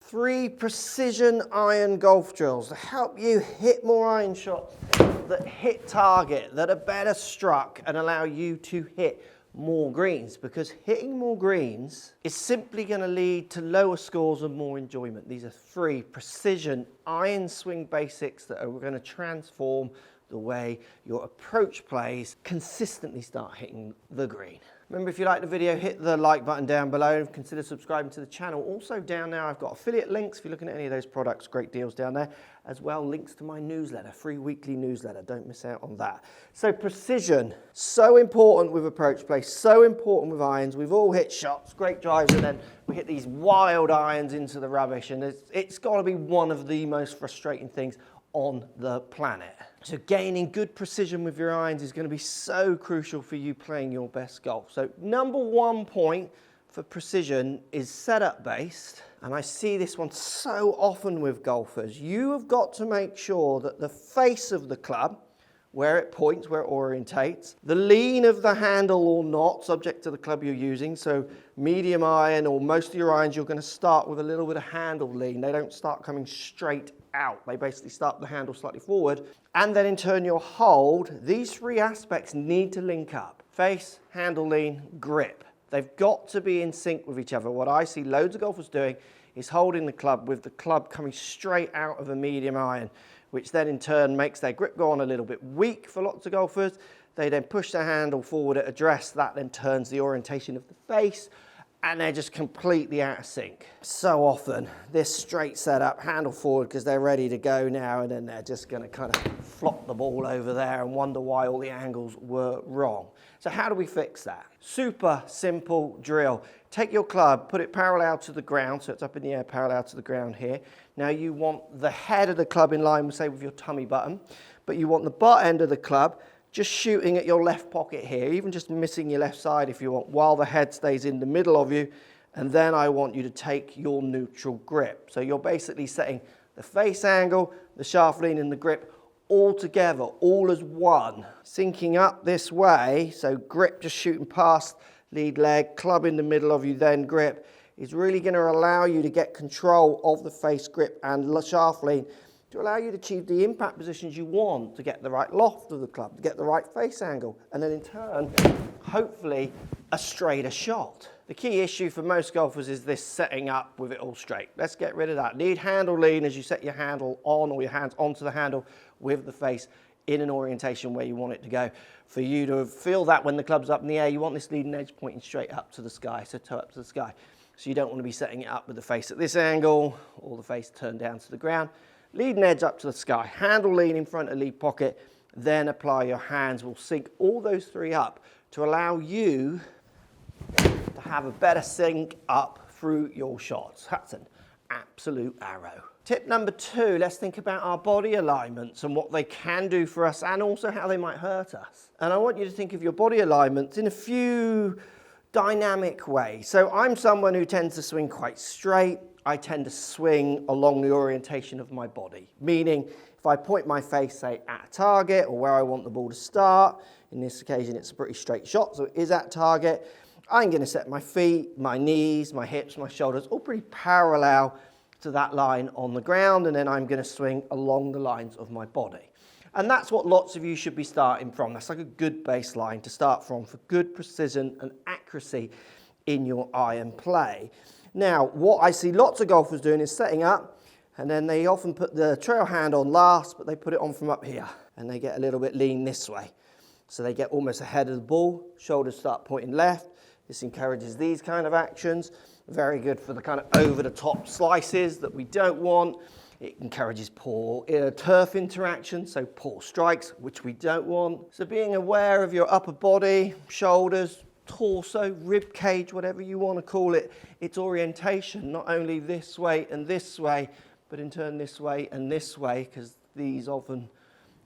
3 precision iron golf drills to help you hit more iron shots that hit target, that are better struck and allow you to hit more greens, because hitting more greens is simply going to lead to lower scores and more enjoyment. These are 3 precision iron swing basics that are going to transform the way your approach plays. Consistently start hitting the green. Remember, if you like the video, hit the like button down below. Consider subscribing to the channel. Also down there, I've got affiliate links. If you're looking at any of those products, great deals down there. As well, links to my newsletter, free weekly newsletter. Don't miss out on that. So precision, so important with approach play, so important with irons. We've all hit shots, great drives, and then we hit these wild irons into the rubbish. And it's got to be one of the most frustrating things on the planet. So gaining good precision with your irons is going to be so crucial for you playing your best golf. So number 1 point for precision is setup based, and I see this one so often with golfers. You have got to make sure that the face of the club, where it points, where it orientates, the lean of the handle or not, subject to the club you're using. So medium iron or most of your irons, you're going to start with a little bit of handle lean. They don't start coming straight out. They basically start the handle slightly forward. And then in turn your hold, these 3 aspects need to link up. Face, handle lean, grip. They've got to be in sync with each other. What I see loads of golfers doing is holding the club with the club coming straight out of a medium iron, which then in turn makes their grip go on a little bit weak for lots of golfers. They then push their handle forward at address. That then turns the orientation of the face, and they're just completely out of sync. So often, this straight setup, handle forward because they're ready to go now, and then they're just going to kind of flop the ball over there and wonder why all the angles were wrong. So how do we fix that? Super simple drill. Take your club, put it parallel to the ground, so it's up in the air parallel to the ground here. Now you want the head of the club in line, say, with your tummy button, but you want the butt end of the club just shooting at your left pocket here, even just missing your left side if you want, while the head stays in the middle of you. And then I want you to take your neutral grip. So you're basically setting the face angle, the shaft lean and the grip all together, all as one. Syncing up this way, so grip just shooting past lead leg, club in the middle of you, then grip, is really going to allow you to get control of the face grip and shaft lean to allow you to achieve the impact positions you want, to get the right loft of the club, to get the right face angle, and then in turn, hopefully, a straighter shot. The key issue for most golfers is this setting up with it all straight. Let's get rid of that. Lead handle lean as you set your handle on, or your hands onto the handle with the face in an orientation where you want it to go. For you to feel that when the club's up in the air, you want this leading edge pointing straight up to the sky, so toe up to the sky. So you don't want to be setting it up with the face at this angle, or the face turned down to the ground. Leading edge up to the sky, handle lean in front of lead pocket, then apply your hands. We'll sync all those 3 up to allow you to have a better sync up through your shots. That's an absolute arrow. Tip number 2, let's think about our body alignments and what they can do for us and also how they might hurt us. And I want you to think of your body alignments in a few dynamic ways. So I'm someone who tends to swing quite straight. I tend to swing along the orientation of my body, meaning if I point my face, say, at a target or where I want the ball to start, in this occasion it's a pretty straight shot, so it is at target, I'm going to set my feet, my knees, my hips, my shoulders, all pretty parallel to that line on the ground, and then I'm going to swing along the lines of my body. And that's what lots of you should be starting from. That's like a good baseline to start from for good precision and accuracy in your iron play. Now, what I see lots of golfers doing is setting up, and then they often put the trail hand on last, but they put it on from up here, and they get a little bit lean this way. So they get almost ahead of the ball, shoulders start pointing left. This encourages these kind of actions. Very good for the kind of over-the-top slices that we don't want. It encourages poor turf interaction, so poor strikes, which we don't want. So being aware of your upper body, shoulders, torso, rib cage, whatever you want to call it, its orientation, not only this way and this way, but in turn this way and this way, because these often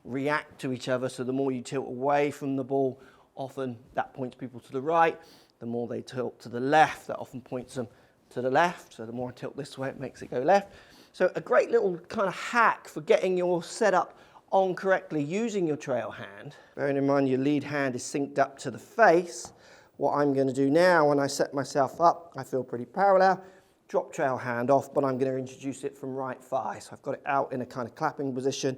react to each other. So the more you tilt away from the ball, often that points people to the right. The more they tilt to the left, that often points them to the left. So the more I tilt this way, it makes it go left. So a great little kind of hack for getting your setup on correctly using your trail hand. Bearing in mind your lead hand is synced up to the face. What I'm going to do now when I set myself up, I feel pretty parallel. drop trail hand off, but I'm going to introduce it from right thigh. So I've got it out in a kind of clapping position,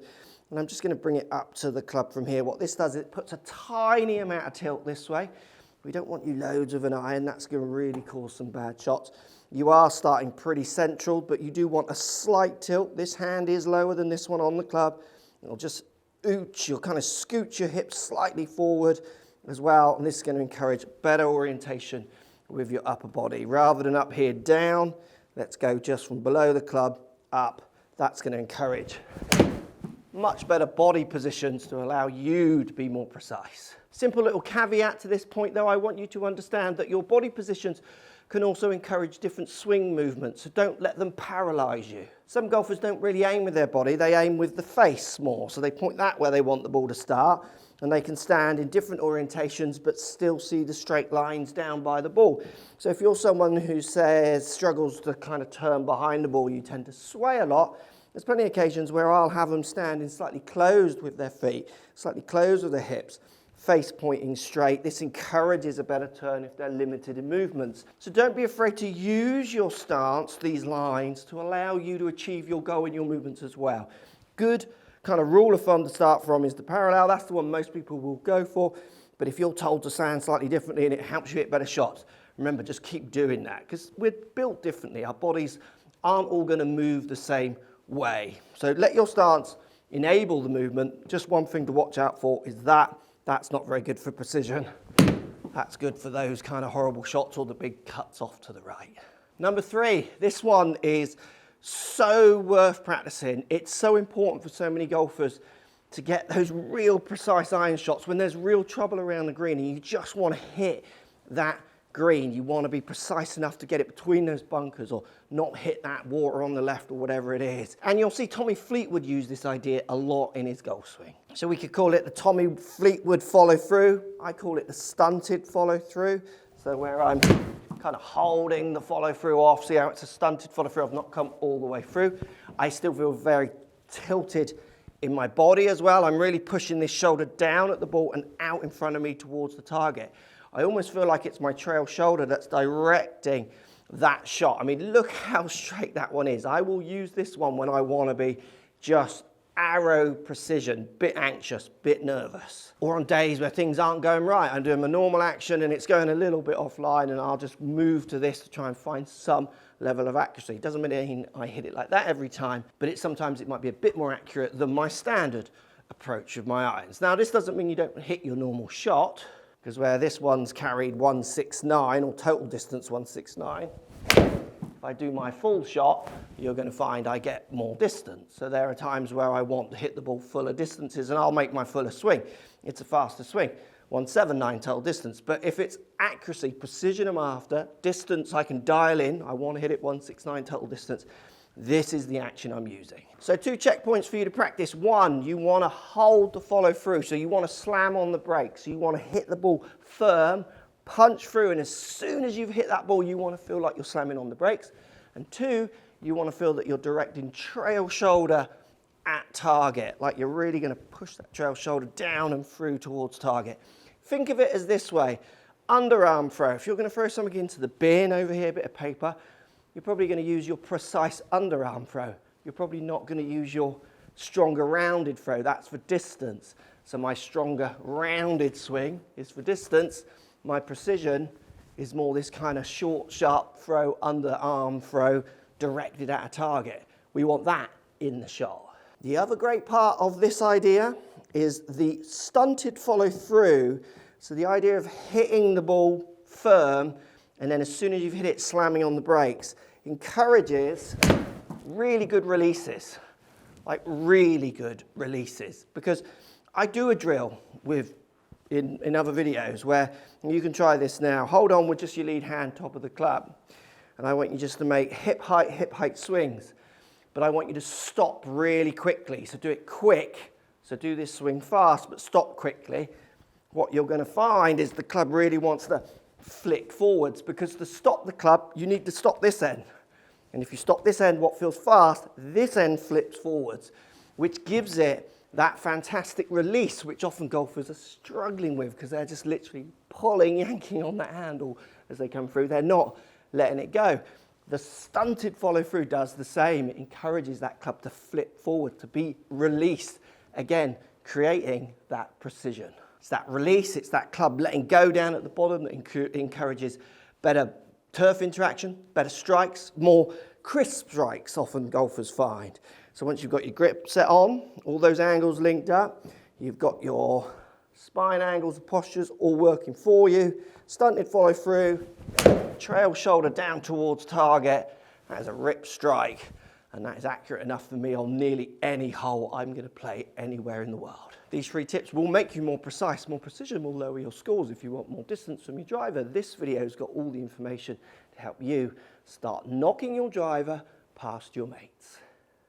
and I'm just going to bring it up to the club from here. What this does is it puts a tiny amount of tilt this way. We don't want you loads of an iron. That's going to really cause some bad shots. You are starting pretty central, but you do want a slight tilt. This hand is lower than this one on the club. It'll just ooch, you'll kind of scoot your hips slightly forward as well, and this is going to encourage better orientation with your upper body. Rather than up here down, let's go just from below the club up. That's going to encourage much better body positions to allow you to be more precise. Simple little caveat to this point though, I want you to understand that your body positions can also encourage different swing movements, so don't let them paralyze you. Some golfers don't really aim with their body, they aim with the face more, so they point that where they want the ball to start, and they can stand in different orientations but still see the straight lines down by the ball. So if you're someone who struggles to kind of turn behind the ball, you tend to sway a lot, there's plenty of occasions where I'll have them standing slightly closed with their feet, slightly closed with their hips, face pointing straight. This encourages a better turn if they're limited in movements. So don't be afraid to use your stance, these lines, to allow you to achieve your goal in your movements as well. Good kind of rule of thumb to start from is the parallel. That's the one most people will go for. But if you're told to stand slightly differently and it helps you hit better shots, remember, just keep doing that, because we're built differently. Our bodies aren't all going to move the same way. So let your stance enable the movement. Just one thing to watch out for is that's not very good for precision. That's good for those kind of horrible shots or the big cuts off to the right. Number 3, this one is so worth practicing. It's so important for so many golfers to get those real precise iron shots when there's real trouble around the green and you just want to hit that green. You want to be precise enough to get it between those bunkers or not hit that water on the left or whatever it is. And you'll see Tommy Fleetwood use this idea a lot in his golf swing. So we could call it the Tommy Fleetwood follow through. I call it the stunted follow through. So where I'm kind of holding the follow through off. See how it's a stunted follow through. I've not come all the way through. I still feel very tilted in my body as well. I'm really pushing this shoulder down at the ball and out in front of me towards the target. I almost feel like it's my trail shoulder that's directing that shot. I mean, look how straight that one is. I will use this one when I want to be just arrow precision, bit anxious, bit nervous. Or on days where things aren't going right. I'm doing my normal action and it's going a little bit offline and I'll just move to this to try and find some level of accuracy. Doesn't mean I hit it like that every time, but sometimes it might be a bit more accurate than my standard approach of my irons. Now, this doesn't mean you don't hit your normal shot, because where this one's carried 169 or total distance 169, if I do my full shot, you're going to find I get more distance. So there are times where I want to hit the ball fuller distances and I'll make my fuller swing. It's a faster swing, 179 total distance. But if it's accuracy, precision I'm after, distance I can dial in, I want to hit it 169 total distance, this is the action I'm using. So 2 checkpoints for you to practice. 1, you want to hold the follow through. So you want to slam on the brakes. You want to hit the ball firm, punch through, and as soon as you've hit that ball, you want to feel like you're slamming on the brakes. And 2, you want to feel that you're directing trail shoulder at target, like you're really going to push that trail shoulder down and through towards target. Think of it as this way, underarm throw. If you're going to throw something into the bin over here, a bit of paper, you're probably going to use your precise underarm throw. You're probably not going to use your stronger rounded throw. That's for distance. So my stronger rounded swing is for distance. My precision is more this kind of short, sharp throw, underarm throw directed at a target. We want that in the shot. The other great part of this idea is the stunted follow through. So the idea of hitting the ball firm and then as soon as you've hit it, slamming on the brakes, encourages really good releases, like really good releases. Because I do a drill in other videos where you can try this now. Hold on with just your lead hand, top of the club. And I want you just to make hip height swings. But I want you to stop really quickly. So do it quick. So do this swing fast, but stop quickly. What you're going to find is the club really wants to flick forwards, because to stop the club, you need to stop this end. And if you stop this end, what feels fast, this end flips forwards, which gives it that fantastic release, which often golfers are struggling with because they're just literally pulling, yanking on that handle as they come through. They're not letting it go. The stunted follow through does the same. It encourages that club to flip forward, to be released. Again, creating that precision. It's that release, it's that club letting go down at the bottom that encourages better turf interaction, better strikes, more crisp strikes often golfers find. So once you've got your grip set on, all those angles linked up, you've got your spine angles, the postures all working for you, stunted follow through, trail shoulder down towards target. That is a rip strike, and that is accurate enough for me on nearly any hole I'm going to play anywhere in the world. These 3 tips will make you more precise. More precision will lower your scores if you want more distance from your driver. This video's got all the information to help you start knocking your driver past your mates.